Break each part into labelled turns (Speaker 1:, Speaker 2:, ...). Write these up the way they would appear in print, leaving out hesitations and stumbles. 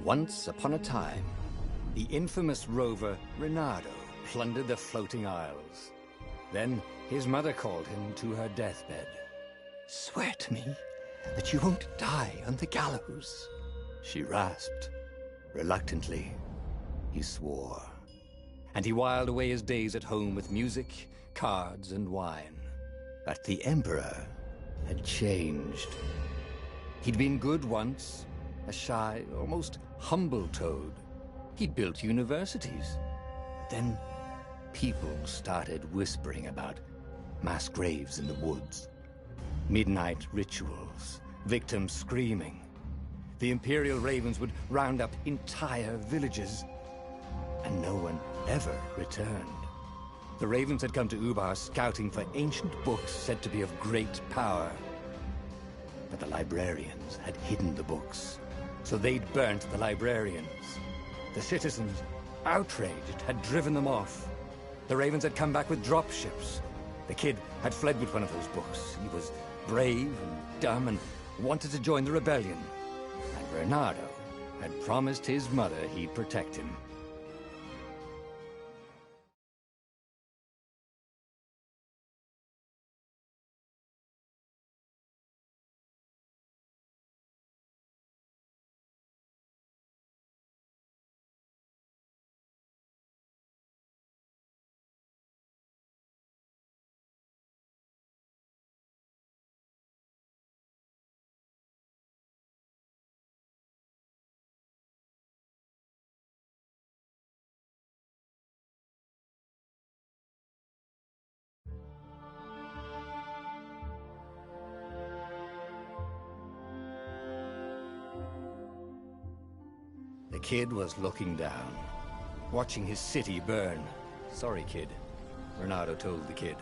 Speaker 1: Once upon a time, the infamous rover Reynardo plundered the floating isles. Then his mother called him to her deathbed. "Swear to me that you won't die on the gallows," she rasped. Reluctantly, he swore. And he whiled away his days at home with music, cards, and wine. But the Emperor had changed. He'd been good once, a shy, almost humble toad. He'd built universities. Then people started whispering about mass graves in the woods, midnight rituals, victims screaming. The Imperial Ravens would round up entire villages, and no one ever returned. The Ravens had come to Ubar scouting for ancient books said to be of great power. But the librarians had hidden the books, so they'd burnt the librarians. The citizens, outraged, had driven them off. The Ravens had come back with dropships. The kid had fled with one of those books. He was brave and dumb and wanted to join the rebellion. And Reynardo had promised his mother he'd protect him. The kid was looking down, watching his city burn. "Sorry, kid," Reynardo told the kid.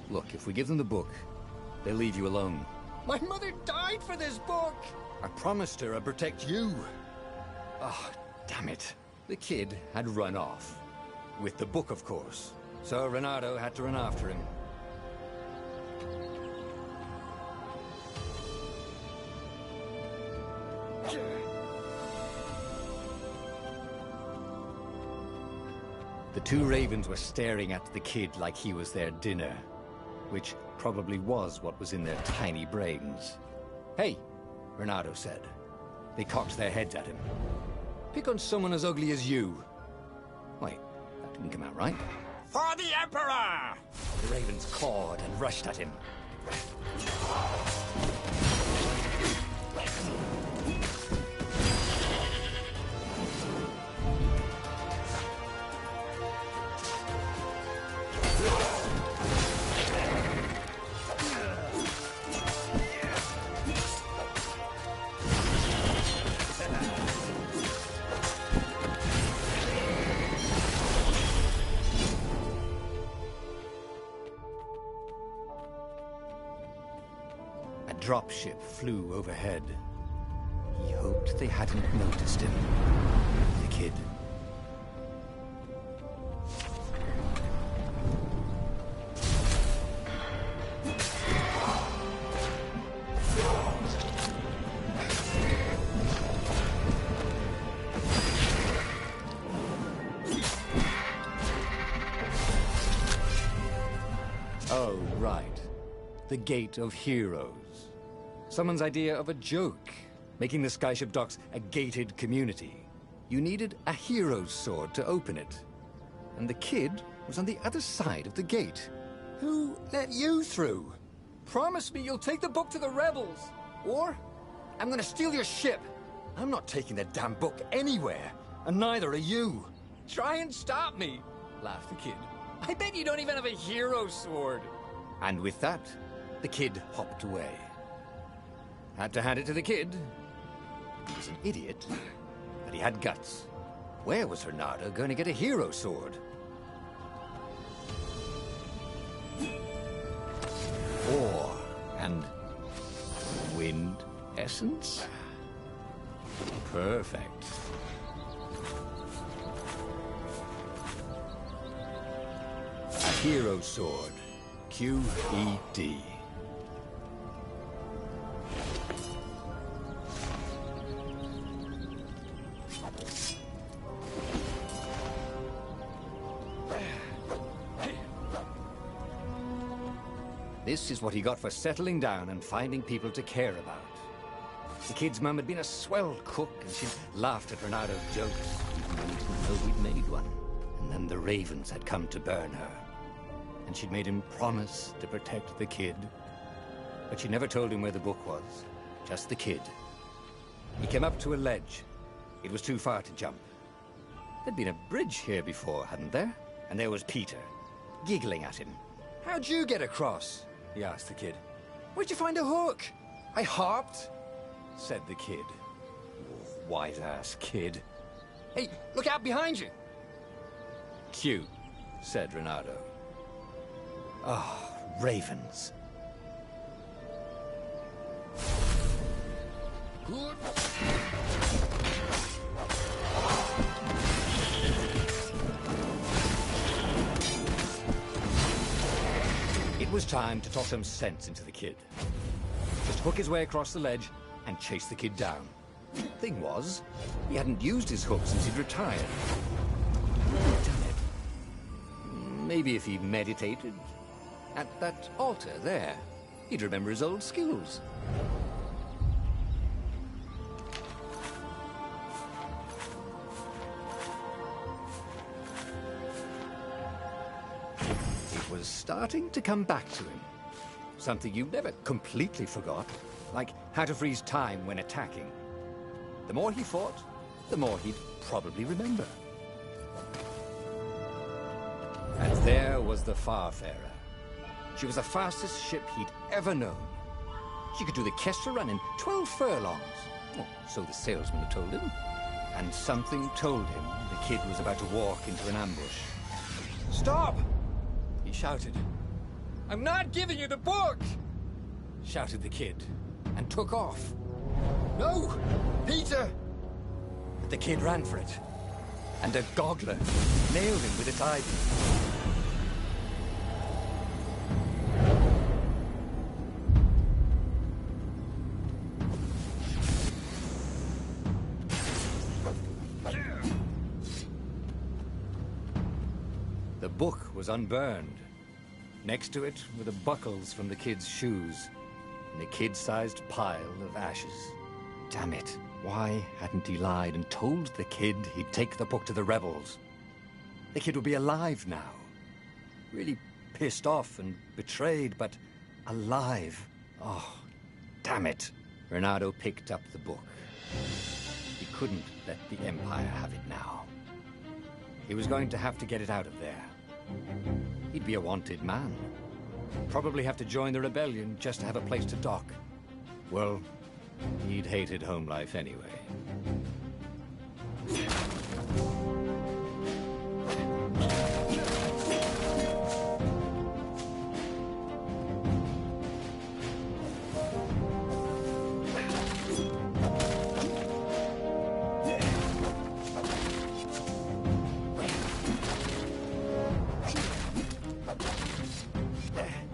Speaker 1: "Look, if we give them the book, they'll leave you alone." "My mother died for this book!" "I promised her I'd protect you." Oh, damn it. The kid had run off. With the book, of course. So Reynardo had to run after him. The two Ravens were staring at the kid like he was their dinner, which probably was what was in their tiny brains. "Hey," Reynardo said. They cocked their heads at him. "Pick on someone as ugly as you." Wait, that didn't come out right.
Speaker 2: For the Emperor!
Speaker 1: The Ravens cawed and rushed at him. A dropship flew overhead. He hoped they hadn't noticed him. The kid. Oh, right. The Gate of Heroes. Someone's idea of a joke, making the Skyship Docks a gated community. You needed a hero's sword to open it. And the kid was on the other side of the gate. Who let you through? Promise me you'll take the book to the rebels, or I'm gonna steal your ship. I'm not taking that damn book anywhere, and neither are you. Try and stop me, laughed the kid. I bet you don't even have a hero sword. And with that, the kid hopped away. Had to hand it to the kid. He was an idiot, but he had guts. Where was Reynardo going to get a hero sword? Ore and wind essence? Perfect. A hero sword. QED. This is what he got for settling down and finding people to care about. The kid's mum had been a swell cook, and she'd laughed at Reynardo's jokes, even when he didn't know we'd made one. And then the ravens had come to burn her. And she'd made him promise to protect the kid. But she never told him where the book was, just the kid. He came up to a ledge. It was too far to jump. There'd been a bridge here before, hadn't there? And there was Peter, giggling at him. "How'd you get across?" he asked the kid. "Where'd you find a hook?" "I hopped," said the kid. White-ass kid. "Hey, look out behind you!" "Cute," said Reynardo. Oh, ravens. Good. It was time to talk some sense into the kid. Just hook his way across the ledge and chase the kid down. Thing was, he hadn't used his hook since he'd retired. Damn it. Maybe if he meditated at that altar there, he'd remember his old skills. It was starting to come back to him. Something you never completely forgot, like how to freeze time when attacking. The more he fought, the more he'd probably remember. And there was the Farfarer. She was the fastest ship he'd ever known. She could do the Kestra run in 12 furlongs. Oh, so the salesman had told him. And something told him the kid was about to walk into an ambush. "Stop!" he shouted. "I'm not giving you the book!" shouted the kid, and took off. "No! Peter!" But the kid ran for it, and a goggler nailed him with its ivy. The book was unburned. Next to it were the buckles from the kid's shoes, and a kid-sized pile of ashes. Damn it. Why hadn't he lied and told the kid he'd take the book to the rebels? The kid would be alive now. Really pissed off and betrayed, but alive. Oh, damn it. Reynardo picked up the book. He couldn't let the Empire have it now. He was going to have to get it out of there. He'd be a wanted man. Probably have to join the rebellion just to have a place to dock. Well, he'd hated home life anyway.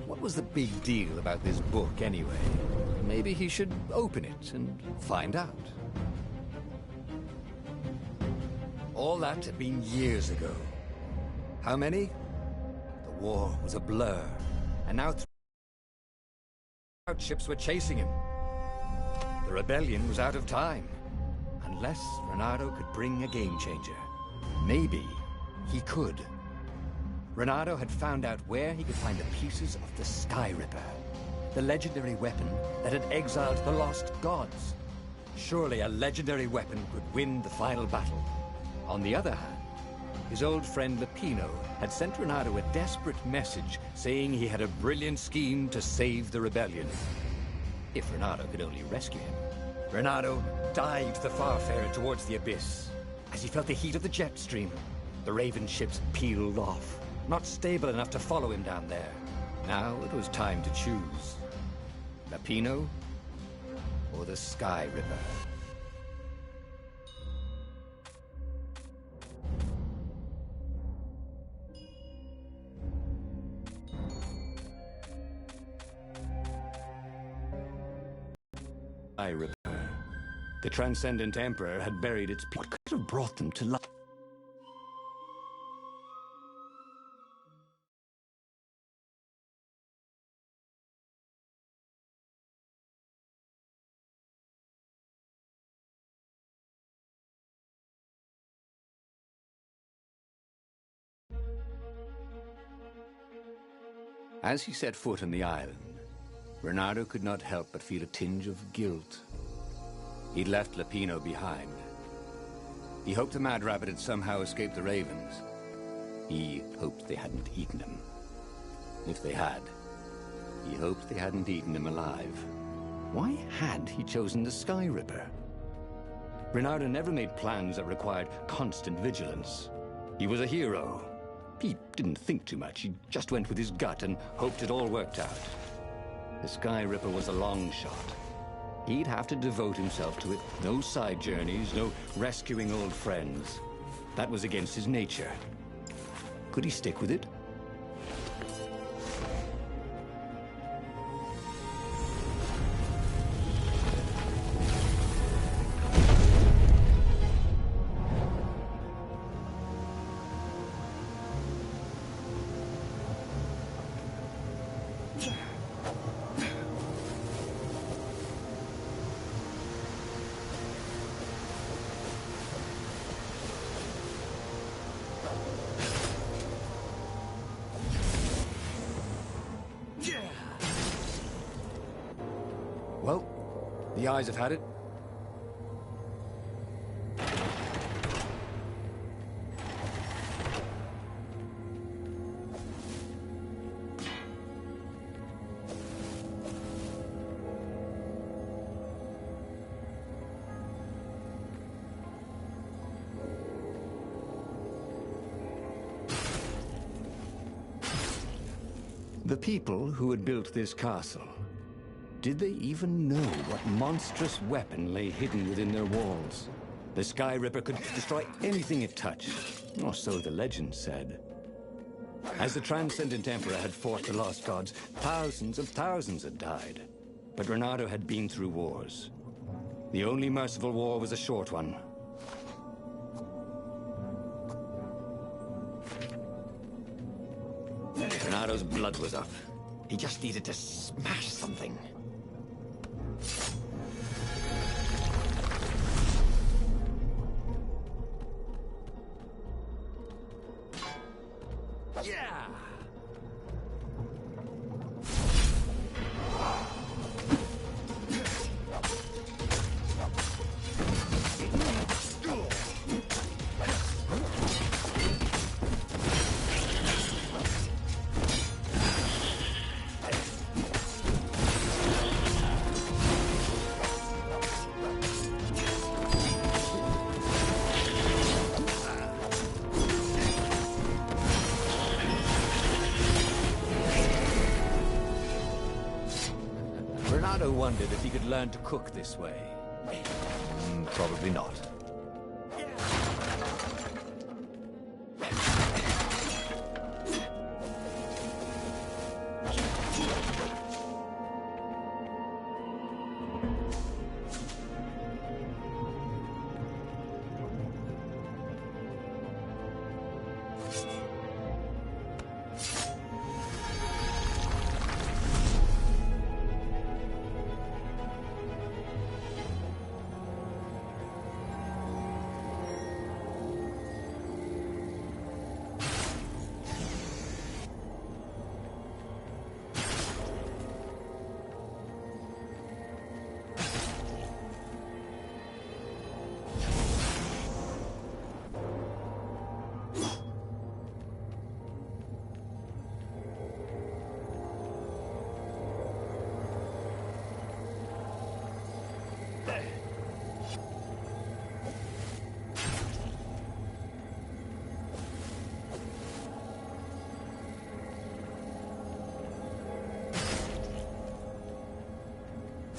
Speaker 1: What was the big deal about this book anyway? Maybe he should open it and find out. All that had been years ago. How many? The war was a blur, and now ships were chasing him. The rebellion was out of time, unless Reynardo could bring a game changer. Maybe he could. Reynardo had found out where he could find the pieces of the Sky Ripper, the legendary weapon that had exiled the lost gods. Surely a legendary weapon could win the final battle. On the other hand, his old friend Lupino had sent Reynardo a desperate message saying he had a brilliant scheme to save the rebellion. If Reynardo could only rescue him. Reynardo dived the Farfarer towards the abyss. As he felt the heat of the jet stream, the Raven ships peeled off, not stable enough to follow him down there. Now it was time to choose. Lupino or the Sky Ripper. Sky Ripper. The Transcendent Emperor had buried its people. What could have brought them to life? As he set foot on the island, Reynardo could not help but feel a tinge of guilt. He'd left Lapino behind. He hoped the Mad Rabbit had somehow escaped the Ravens. He hoped they hadn't eaten him. If they had, he hoped they hadn't eaten him alive. Why had he chosen the Sky Ripper? Reynardo never made plans that required constant vigilance. He was a hero. He didn't think too much. He just went with his gut and hoped it all worked out. The Sky Ripper was a long shot. He'd have to devote himself to it. No side journeys, no rescuing old friends. That was against his nature. Could he stick with it? Well, the eyes have had it. The people who had built this castle, did they even know what monstrous weapon lay hidden within their walls? The Sky Ripper could destroy anything it touched, or so the legend said. As the Transcendent Emperor had fought the Lost Gods, thousands of thousands had died. But Reynardo had been through wars. The only merciful war was a short one. Reynardo's blood was up. He just needed to smash something. Yeah! Reynardo wondered if he could learn to cook this way. Probably not.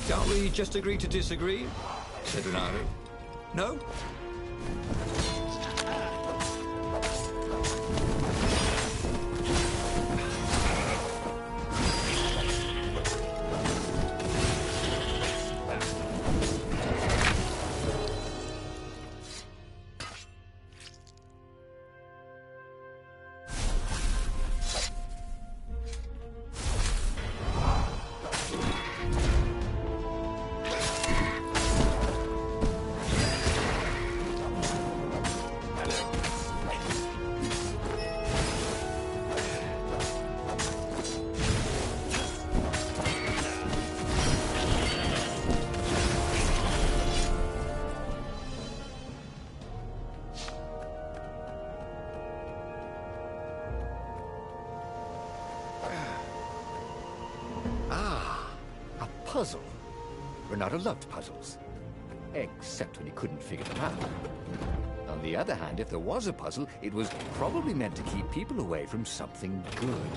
Speaker 1: Can't we just agree to disagree? Said Reynardo. No? puzzle. Renato loved puzzles. Except when he couldn't figure them out. On the other hand, if there was a puzzle, it was probably meant to keep people away from something good.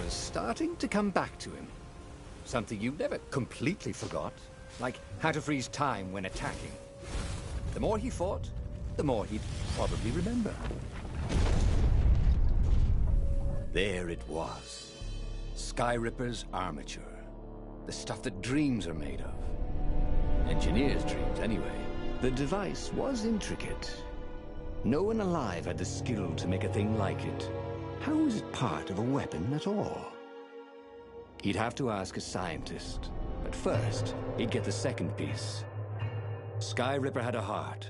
Speaker 1: Starting to come back to him. Something you never completely forgot, like how to freeze time when attacking. The more he fought, the more he'd probably remember. There it was. Skyripper's armature. The stuff that dreams are made of. Engineers' dreams, anyway. The device was intricate. No one alive had the skill to make a thing like it. How was it part of a weapon at all? He'd have to ask a scientist. But first, he'd get the second piece. Skyripper had a heart.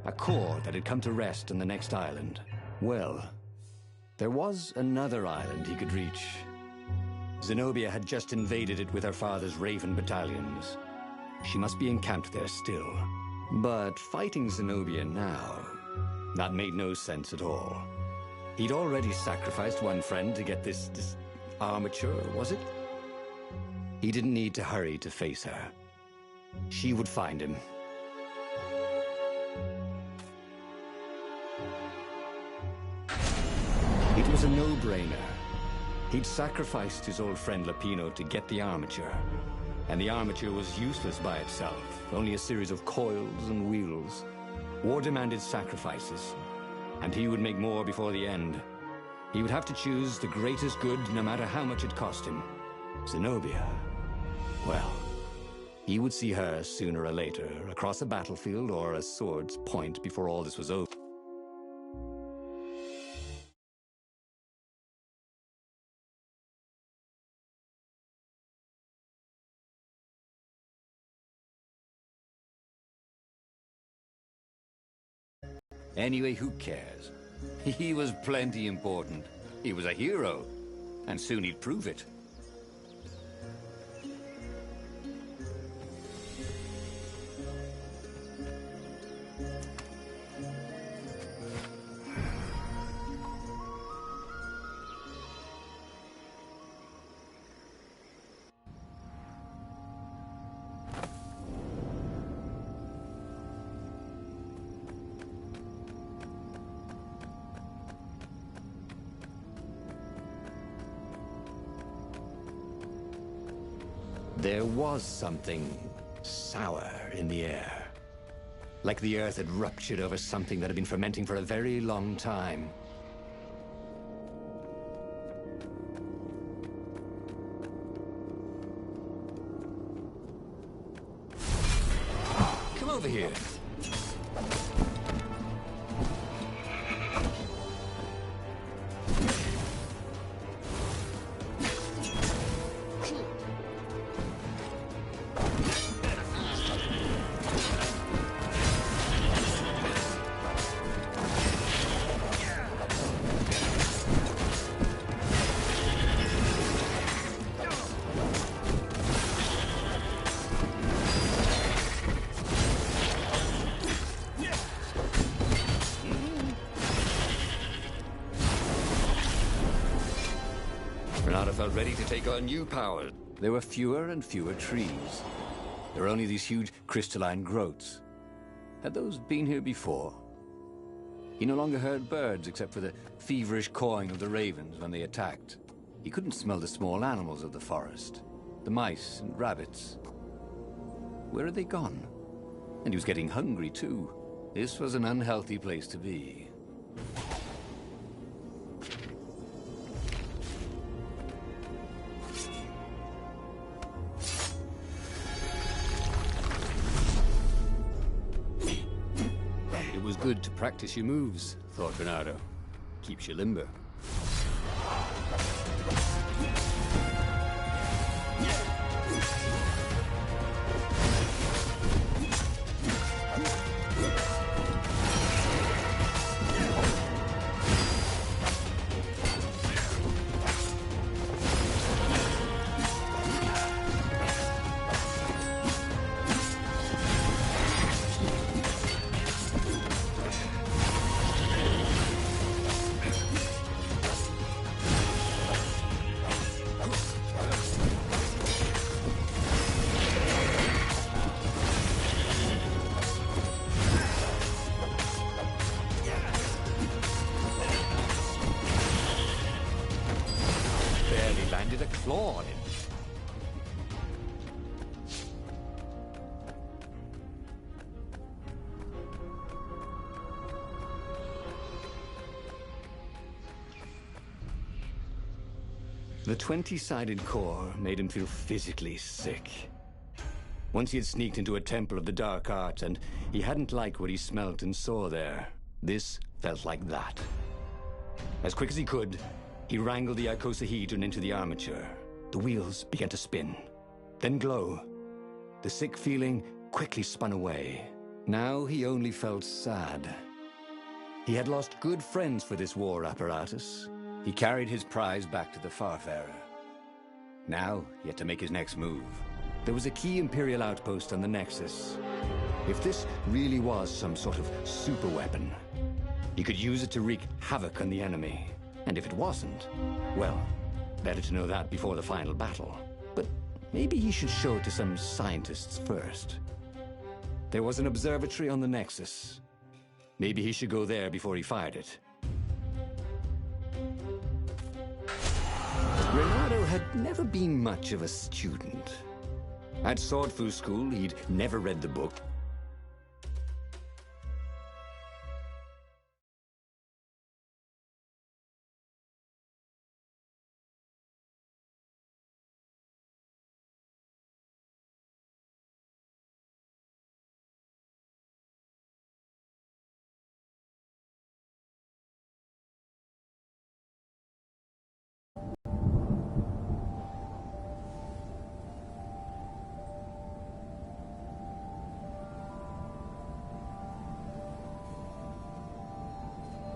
Speaker 1: A core that had come to rest on the next island. Well, there was another island he could reach. Zenobia had just invaded it with her father's Raven battalions. She must be encamped there still. But fighting Zenobia now, that made no sense at all. He'd already sacrificed one friend to get this armature, was it? He didn't need to hurry to face her. She would find him. It was a no-brainer. He'd sacrificed his old friend Lapino to get the armature. And the armature was useless by itself, only a series of coils and wheels. War demanded sacrifices, and he would make more before the end. He would have to choose the greatest good no matter how much it cost him. Zenobia. Well, he would see her sooner or later, across a battlefield or a sword's point before all this was over. Anyway, who cares? He was plenty important. He was a hero, and soon he'd prove it. There was something sour in the air. Like the earth had ruptured over something that had been fermenting for a very long time. Come over here. Renato felt ready to take on new powers. There were fewer and fewer trees. There were only these huge crystalline growths. Had those been here before? He no longer heard birds except for the feverish cawing of the ravens when they attacked. He couldn't smell the small animals of the forest. The mice and rabbits. Where had they gone? And he was getting hungry too. This was an unhealthy place to be. good to practice your moves, thought Reynardo. Keeps you limber. Landed a claw on him. The 20-sided core made him feel physically sick. Once he had sneaked into a temple of the dark arts, and he hadn't liked what he smelt and saw there. This felt like that. As quick as he could, he wrangled the icosahedron into the armature. The wheels began to spin, then glow. The sick feeling quickly spun away. Now he only felt sad. He had lost good friends for this war apparatus. He carried his prize back to the Farfarer. Now he had to make his next move. There was a key Imperial outpost on the Nexus. If this really was some sort of super weapon, he could use it to wreak havoc on the enemy. And if it wasn't, well, better to know that before the final battle. But maybe he should show it to some scientists first. There was an observatory on the Nexus. Maybe he should go there before he fired it. Reynardo had never been much of a student. At Sword Fu School, he'd never read the book.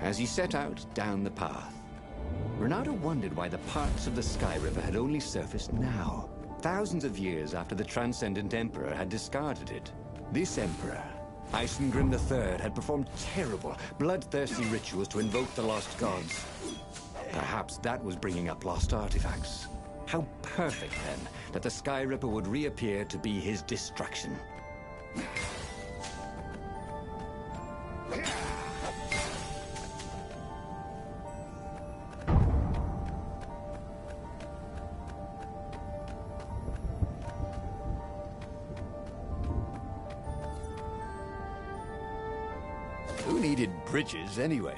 Speaker 1: As he set out down the path, Reynardo wondered why the parts of the Sky River had only surfaced now, thousands of years after the Transcendent Emperor had discarded it. This Emperor, Isengrim III, had performed terrible, bloodthirsty rituals to invoke the lost gods. Perhaps that was bringing up lost artifacts. How perfect, then, that the Sky Ripper would reappear to be his destruction. Who needed bridges anyway?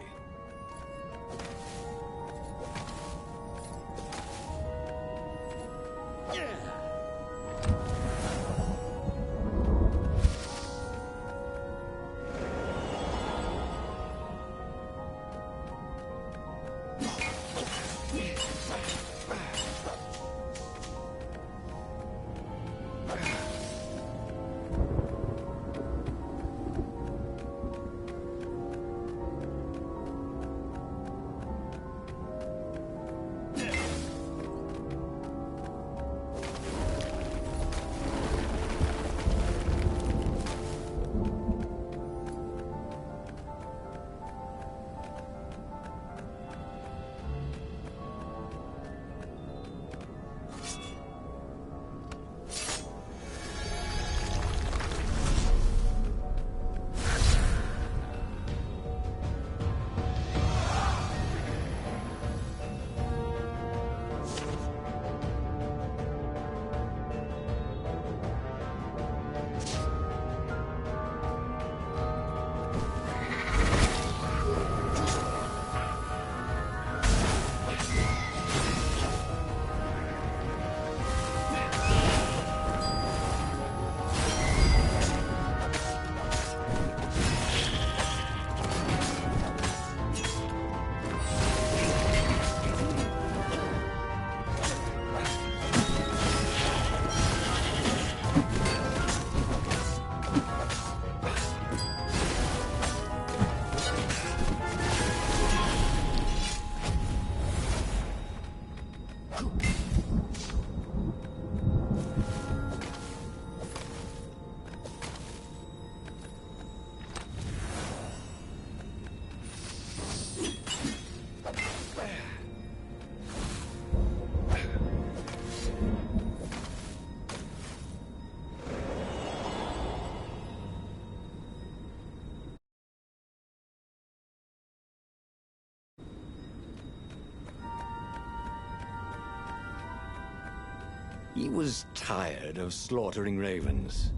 Speaker 1: He was tired of slaughtering ravens.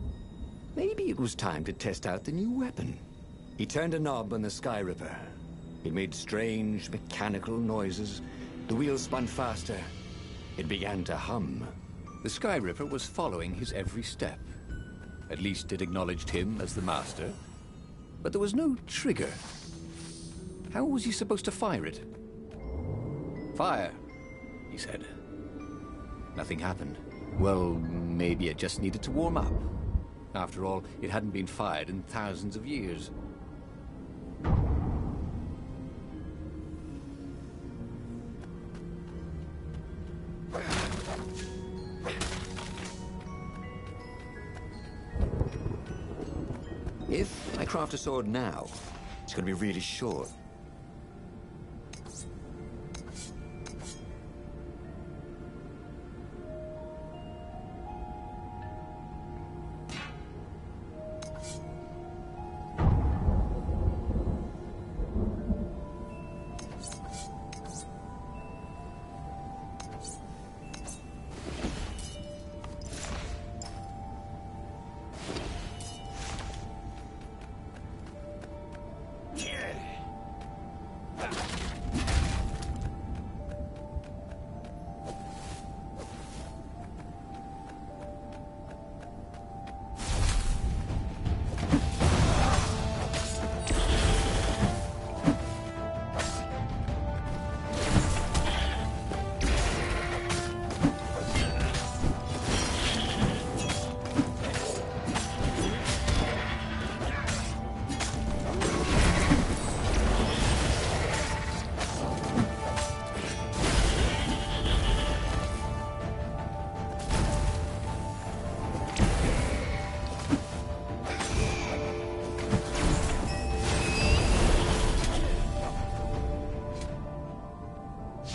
Speaker 1: Maybe it was time to test out the new weapon. He turned a knob on the Sky Ripper. It made strange, mechanical noises. The wheels spun faster. It began to hum.
Speaker 3: The Sky Ripper was following his every step. At least it acknowledged him as the master. But there was no trigger. How was he supposed to fire it? "Fire," he said. Nothing happened. Well, maybe it just needed to warm up. After all, it hadn't been fired in thousands of years.
Speaker 1: If I craft a sword now, it's going to be really short.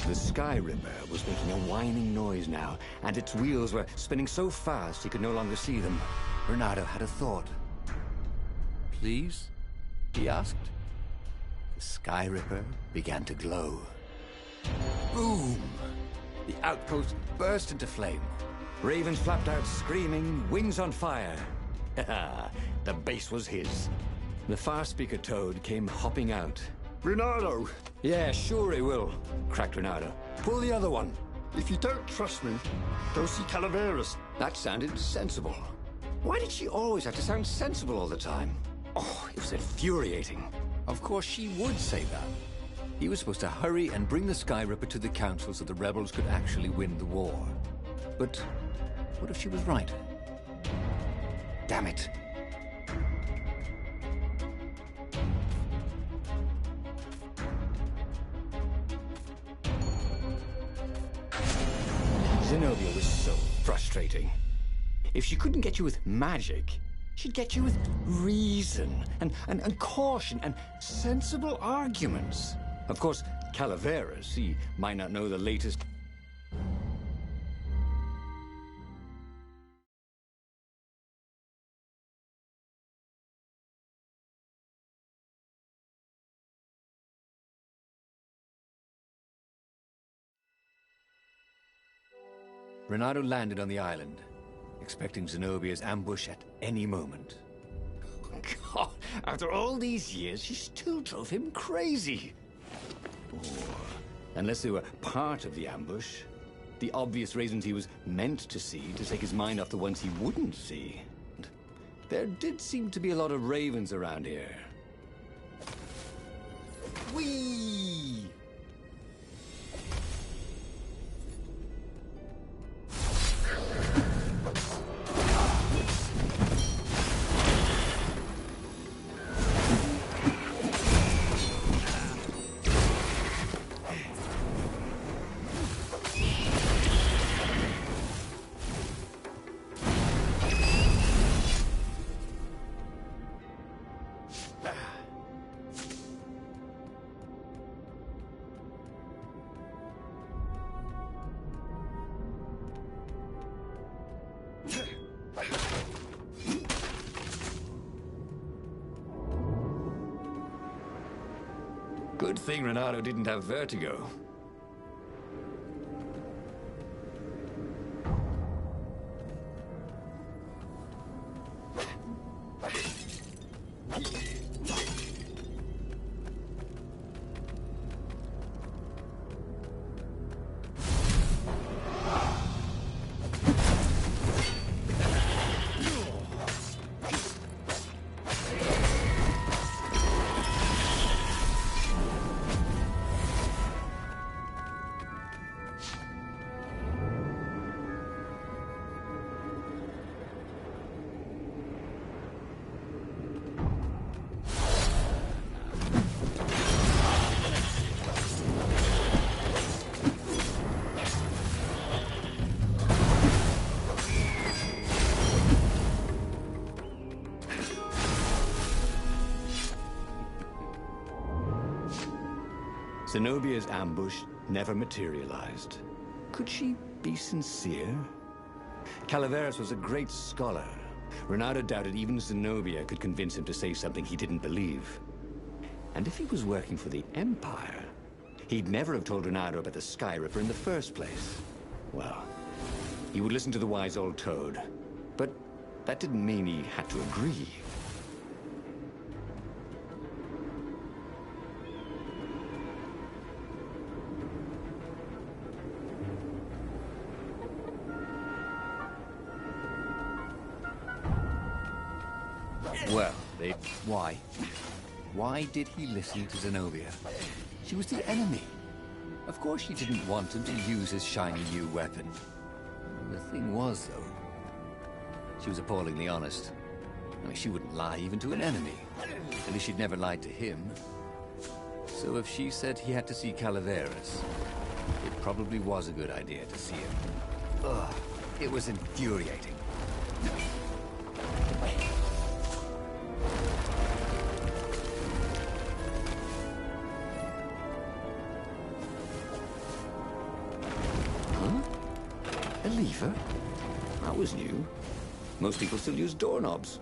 Speaker 1: The Sky Ripper was making a whining noise now, and its wheels were spinning so fast he could no longer see them.
Speaker 3: Reynardo had a thought. "Please?" he asked.
Speaker 1: The Sky Ripper began to glow. Boom! The outpost burst into flame. Ravens flapped out screaming, wings on fire. The base was his. The Farspeaker Toad came hopping out.
Speaker 2: Reynardo,
Speaker 1: "Yeah, sure he will," cracked Reynardo. "Pull the other one."
Speaker 2: if you don't trust me, go see Calaveras.
Speaker 1: That sounded sensible. Why did she always have to sound sensible all the time? Oh, it was infuriating.
Speaker 3: Of course she would say that. He was supposed to hurry and bring the Sky Ripper to the council so the rebels could actually win the war. But what if she was right?
Speaker 1: Damn it. Zenobia was so frustrating. If she couldn't get you with magic, she'd get you with reason and caution and sensible arguments. Of course, Calaveras, he might not know the latest...
Speaker 3: Reynardo landed on the island, expecting Zenobia's ambush at any moment.
Speaker 1: God, after all these years, she still drove him crazy. Unless they were part of the ambush. The obvious reasons he was meant to see to take his mind off the ones he wouldn't see. There did seem to be a lot of ravens around here. Whee! Good thing Renato didn't have vertigo. Zenobia's ambush never materialized. Could she be sincere? Calaveras was a great scholar. Renato doubted even Zenobia could convince him to say something he didn't believe. And if he was working for the Empire, he'd never have told Renato about the Sky Ripper in the first place. Well, he would listen to the wise old toad. But that didn't mean he had to agree.
Speaker 3: Well, why? Why did he listen to Zenobia? She was the enemy. Of course she didn't want him to use his shiny new weapon. The thing was, though, she was appallingly honest. I mean, she wouldn't lie even to an enemy. At least she'd never lied to him. So if she said he had to see Calaveras, it probably was a good idea to see him. Ugh, it was infuriating.
Speaker 1: A lever? That was new. Most people still use doorknobs.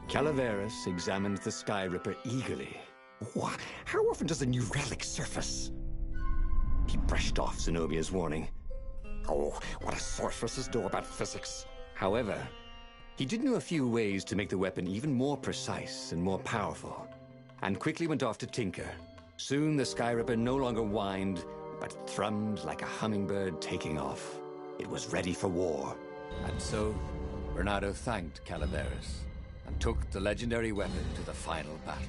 Speaker 1: Calaveras examined the Sky Ripper eagerly. What? How often does a new relic surface? He brushed off Zenobia's warning. Oh, what do sorceresses know about physics? However, he did know a few ways to make the weapon even more precise and more powerful, and quickly went off to tinker. Soon the Sky Ripper no longer whined, but thrummed like a hummingbird taking off. It was ready for war.
Speaker 3: And so, Renato thanked Calaveras and took the legendary weapon to the final battle.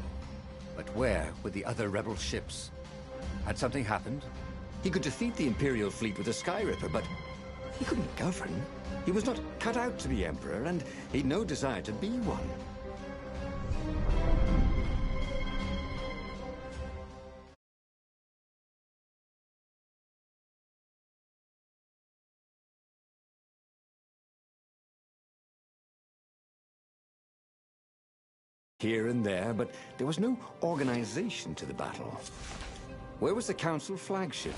Speaker 3: But where were the other rebel ships? Had something happened?
Speaker 1: He could defeat the Imperial fleet with a Sky Ripper, but he couldn't govern. He was not cut out to be Emperor, and he'd no desire to be one. Here and there, but there was no organization to the battle. Where was the Council flagship?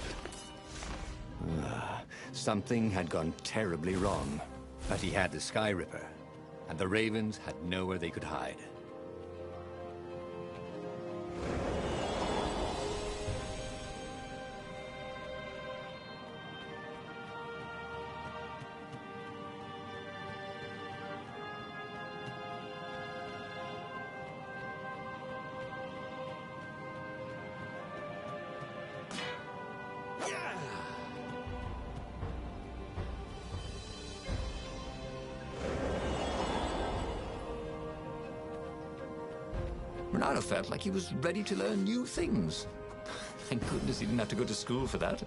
Speaker 1: Something had gone terribly wrong.
Speaker 3: But he had the Sky Ripper, and the Ravens had nowhere they could hide. Bernardo felt like he was ready to learn new things. Thank goodness he didn't have to go to school for that.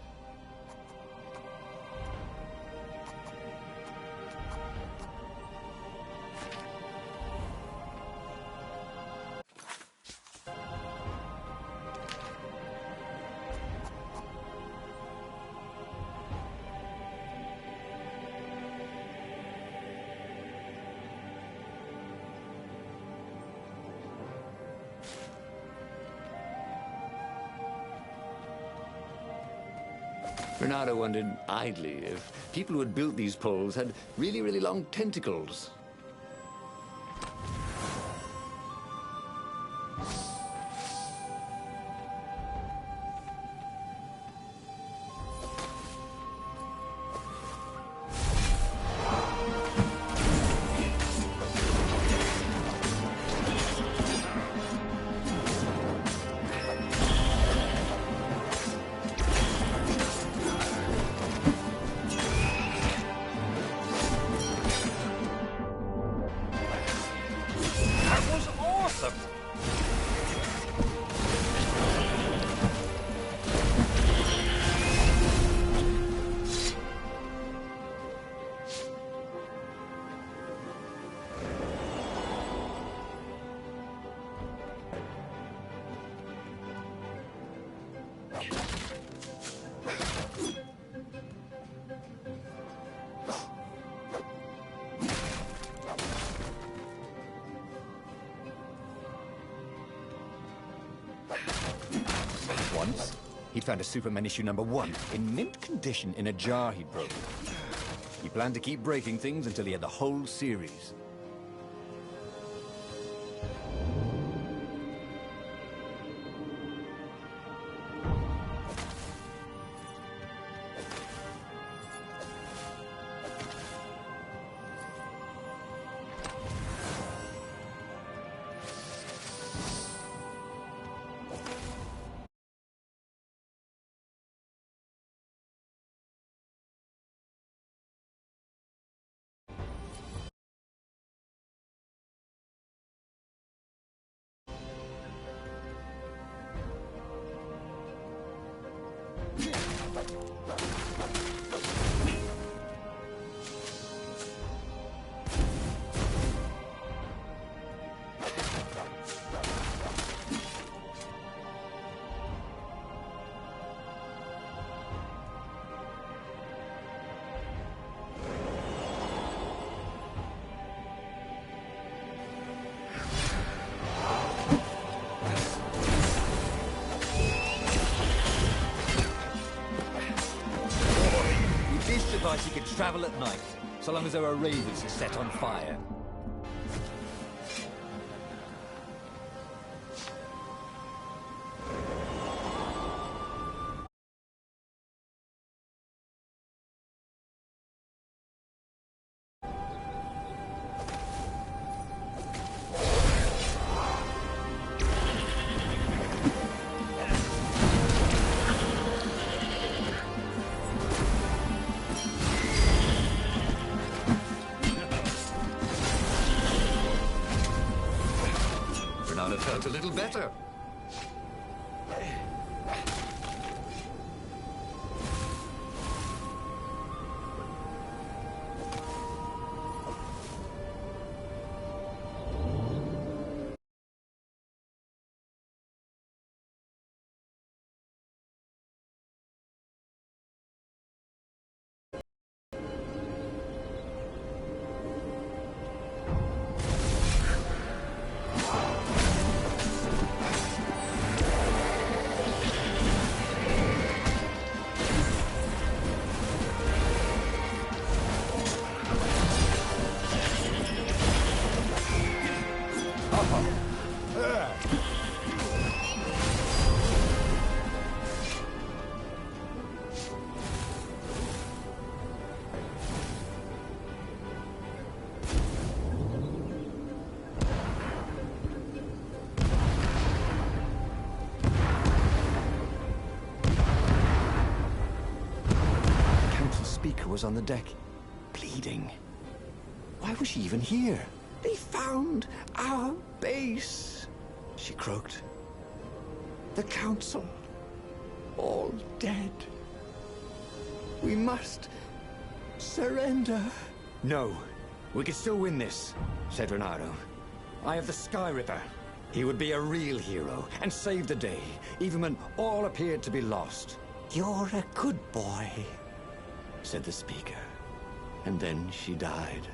Speaker 3: Bernardo wondered idly if people who had built these poles had really, really long tentacles. Once, he'd found a Superman issue #1 in mint condition in a jar he'd broken. He planned to keep breaking things until he had the whole series. He could travel at night, so long as there were ravens set on fire. Bernardo felt a little better. Was on the deck, bleeding. Why was she even here? They found our base.
Speaker 1: she croaked. The Council, all dead. We must surrender. No, we can still win this, said Reynardo. I have the Sky Ripper. He would be a real hero and save the day, even when all appeared to be lost. You're a good boy, said the speaker. And then she died.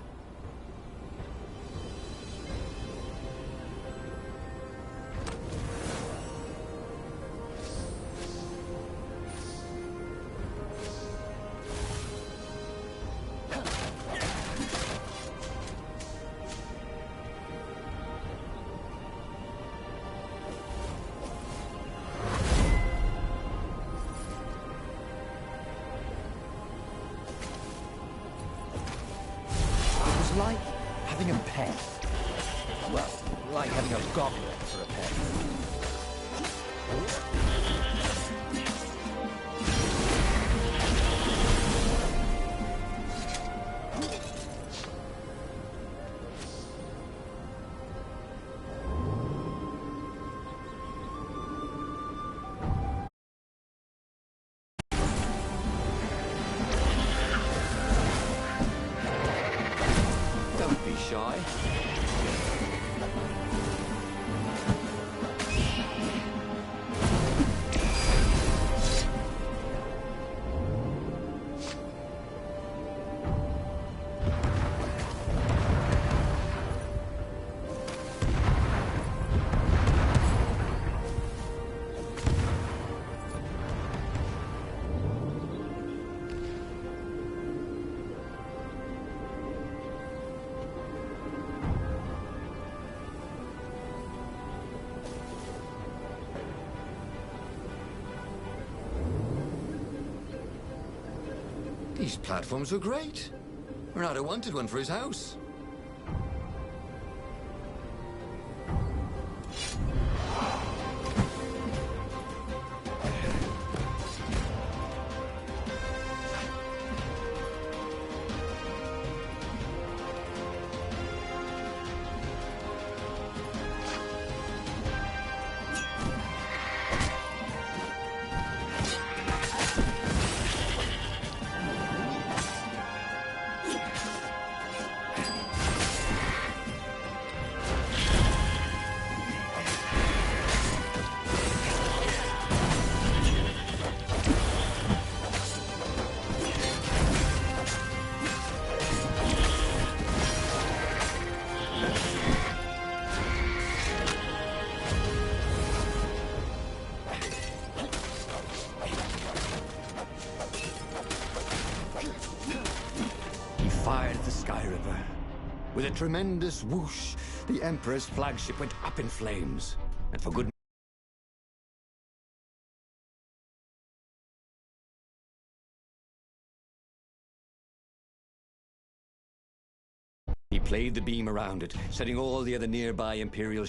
Speaker 1: Like having a pet. Well, like having a goblin for a pet. Don't be shy. These platforms were great. Reynardo wanted one for his house. Fired the Sky Ripper. With a tremendous whoosh, the Emperor's flagship went up in flames. And for good he played the beam around it, setting all the other nearby Imperial